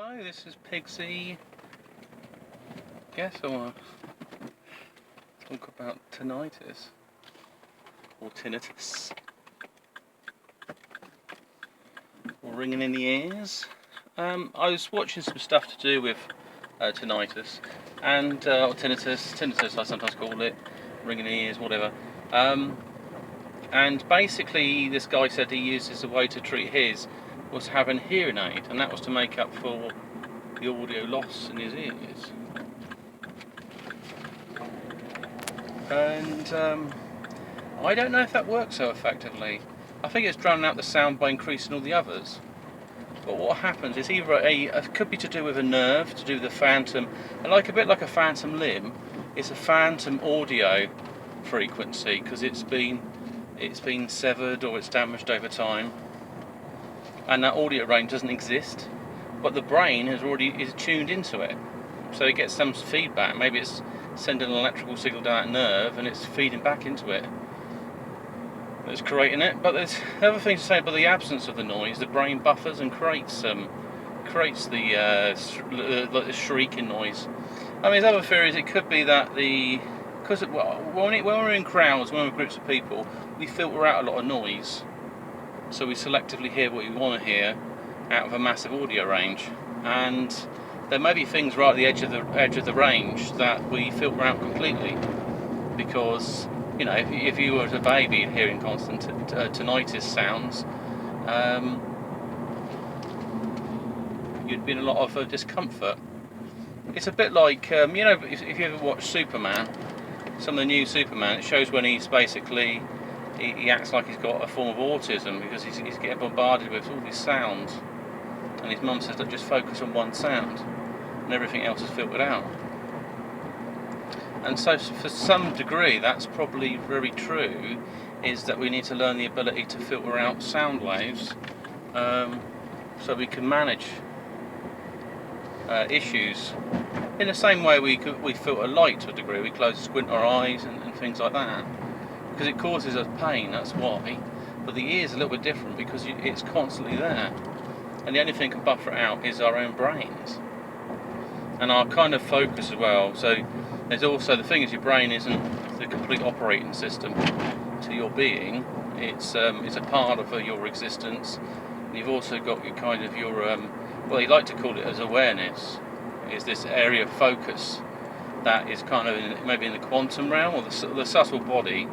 Hello, this is Pigsy. Yes, I want to talk about tinnitus or tinnitus or ringing in the ears. I was watching some stuff to do with tinnitus and or tinnitus I sometimes call it, ringing in the ears, whatever. And basically, this guy said he uses a way to treat his was having a hearing aid, and that was to make up for the audio loss in his ears. And I don't know if that works so effectively. I think it's drowning out the sound by increasing all the others. But what happens is either it could be to do with a nerve, to do with the phantom, and a bit like a phantom limb, it's a phantom audio frequency because it's been severed or it's damaged over time, and that audio range doesn't exist, but the brain is tuned into it, so it gets some feedback. Maybe it's sending an electrical signal down that nerve and it's feeding back into it. It's creating it. But there's other things to say about the absence of the noise. The brain buffers and creates the shrieking noise. I mean, there's other theories. It could be that because when we're in crowds, when we're in groups of people, we filter out a lot of noise. So we selectively hear what we want to hear out of a massive audio range, and there may be things right at the edge of the range that we filter out completely, because if you were a baby hearing constant tinnitus sounds, you'd be in a lot of discomfort. It's a bit like if you ever watch Superman, some of the new Superman, it shows when he's basically he acts like he's got a form of autism because he's getting bombarded with all these sounds, and his mum says that just focus on one sound and everything else is filtered out. And so for some degree that's probably very true, is that we need to learn the ability to filter out sound waves, so we can manage issues in the same way we filter light to a degree. We squint our eyes and things like that, because it causes us pain, that's why. But the ear's a little bit different because it's constantly there, and the only thing that can buffer it out is our own brains and our kind of focus as well. So there's also the thing is, your brain isn't the complete operating system to your being. It's a part of your existence. And you've also got your kind of your well, you like to call it as awareness, is this area of focus that is kind of maybe in the quantum realm or the subtle body.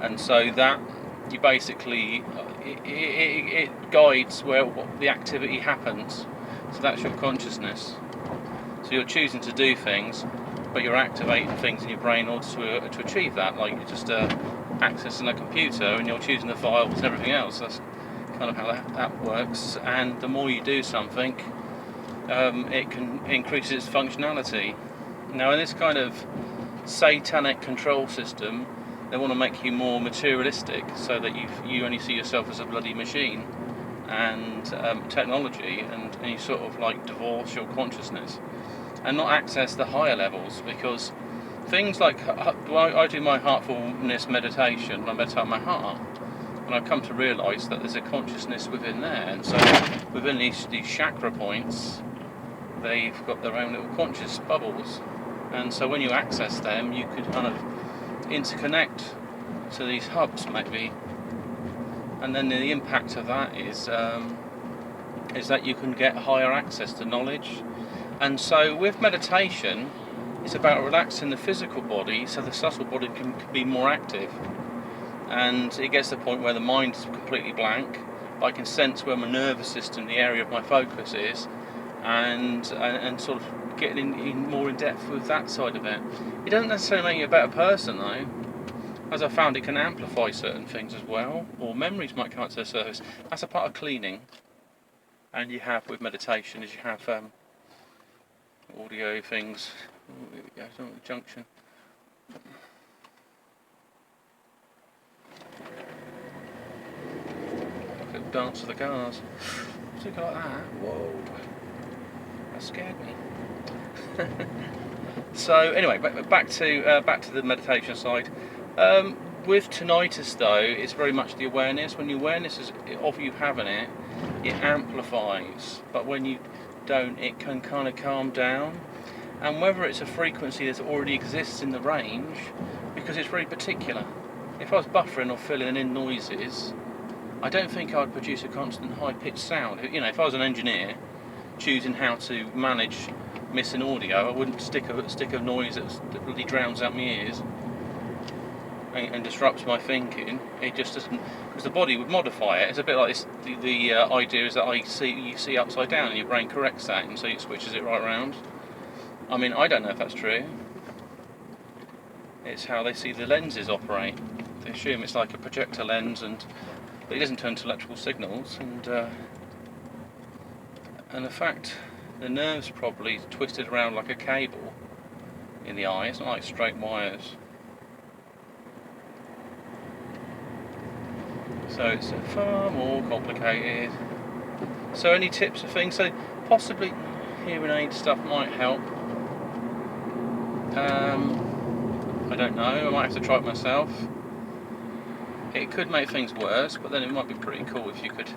And so that you basically it guides where the activity happens. So that's your consciousness. So you're choosing to do things, but you're activating things in your brain in order to achieve that. Like you're just accessing a computer and you're choosing the files and everything else. That's kind of how that works. And the more you do something, it can increase its functionality. Now in this kind of satanic control system, they want to make you more materialistic, so that you only see yourself as a bloody machine and technology, and you sort of like divorce your consciousness and not access the higher levels. Because things like I do my heartfulness meditation, I meditate on my heart, and I've come to realise that there's a consciousness within there, and so within these chakra points, they've got their own little conscious bubbles, and so when you access them, you could kind of interconnect to these hubs maybe, and then the impact of that is that you can get higher access to knowledge. And so with meditation, it's about relaxing the physical body so the subtle body can be more active, and it gets to the point where the mind is completely blank, but I can sense where my nervous system, the area of my focus is, and sort of getting in more in depth with that side of it. It doesn't necessarily make you a better person though, as I found it can amplify certain things as well, or memories might come up to the surface. That's a part of cleaning. And you have with meditation is you have audio things. Ooh, here we go, it's on the junction. Little dance of the cars. Something like that. Whoa. That scared me. So anyway, back to the meditation side. With tinnitus though, it's very much the awareness. When the awareness is of you having it, it amplifies. But when you don't, it can kind of calm down. And whether it's a frequency that already exists in the range, because it's very particular. If I was buffering or filling in noises, I don't think I'd produce a constant high-pitched sound. You know, if I was an engineer choosing how to manage missing audio, I wouldn't stick a noise that really drowns out my ears and disrupts my thinking. It just doesn't, because the body would modify it. It's a bit like this. The idea is that you see upside down, and your brain corrects that, and so it switches it right around. I mean, I don't know if that's true. It's how they see the lenses operate. They assume it's like a projector lens, but it doesn't turn to electrical signals, and the fact the nerves probably twisted around like a cable in the eye. It's not like straight wires. So it's far more complicated. So any tips or things? So possibly hearing aid stuff might help. I don't know, I might have to try it myself. It could make things worse, but then it might be pretty cool if you could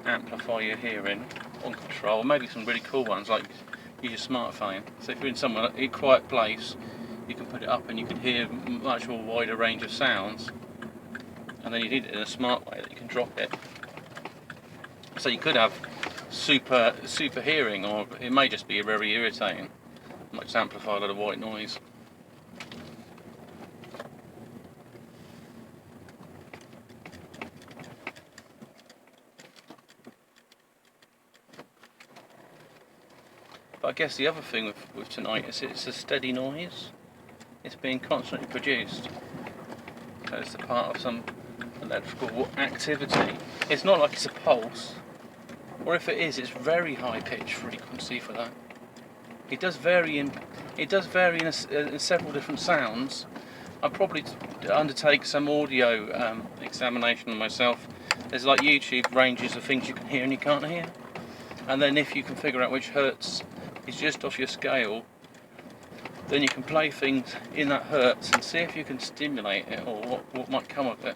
amplify your hearing on control. Maybe some really cool ones, like use your smartphone. So if you're in somewhere, a quiet place, you can put it up and you can hear much more wider range of sounds. And then you need it in a smart way that you can drop it. So you could have super hearing, or it may just be very irritating. It might just amplify a lot of white noise. But I guess the other thing with tinnitus, it's a steady noise. It's being constantly produced. So it's a part of some electrical activity. It's not like it's a pulse, or if it is, it's very high pitch frequency for that. It does vary in several different sounds. I'll probably undertake some audio examination myself. There's like YouTube ranges of things you can hear and you can't hear, and then if you can figure out which hertz is just off your scale, then you can play things in that hertz and see if you can stimulate it, or what might come of it.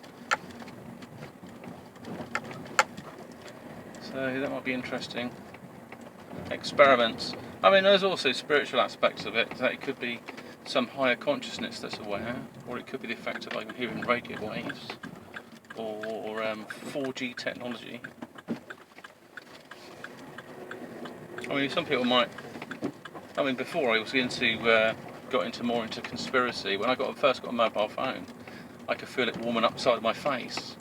So that might be interesting. Experiments. I mean, there's also spiritual aspects of it. That it could be some higher consciousness that's aware, or it could be the effect of like hearing radio waves, or 4G technology. I mean, some people might. I mean, before I was got more into conspiracy. When I first got a mobile phone, I could feel it warming up the side of my face,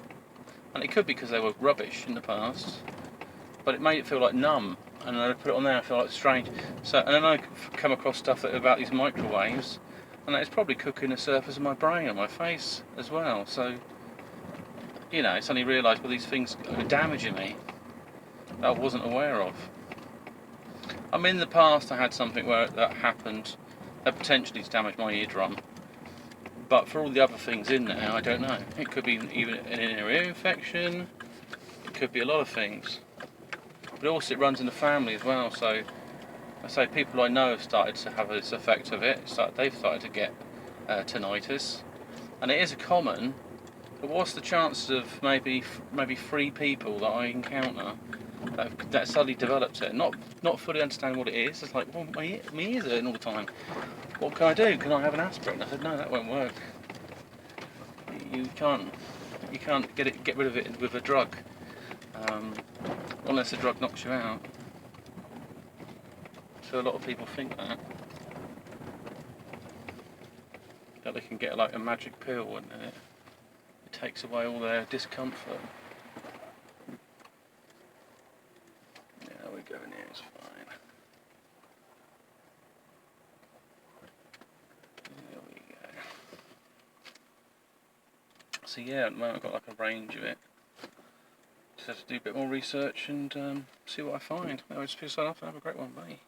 and it could be because they were rubbish in the past, but it made it feel like numb. And then I put it on there, I feel like strange. So, and then I come across stuff about these microwaves, and it's probably cooking the surface of my brain and my face as well. So, you know, I suddenly realised, well, these things are damaging me that I wasn't aware of. I mean, in the past I had something where that happened that potentially damaged my eardrum, but for all the other things in there, I don't know. It could be even an ear infection. It could be a lot of things. But also it runs in the family as well, so I say people I know have started to have this effect of it. They've started to get tinnitus, and it is a common. But what's the chances of maybe 3 people that I encounter that suddenly develops it, not fully understanding what it is? It's like, well, my ears are hurting all the time. What can I do? Can I have an aspirin? I said, no, that won't work. You can't get rid of it with a drug. Unless the drug knocks you out. So a lot of people think that they can get like a magic pill and it takes away all their discomfort. Yeah, we go in here, it's fine. There we go. So yeah, at the moment I've got like a range of it. Just have to do a bit more research and see what I find. I'll just peace sign off and have a great one. Bye.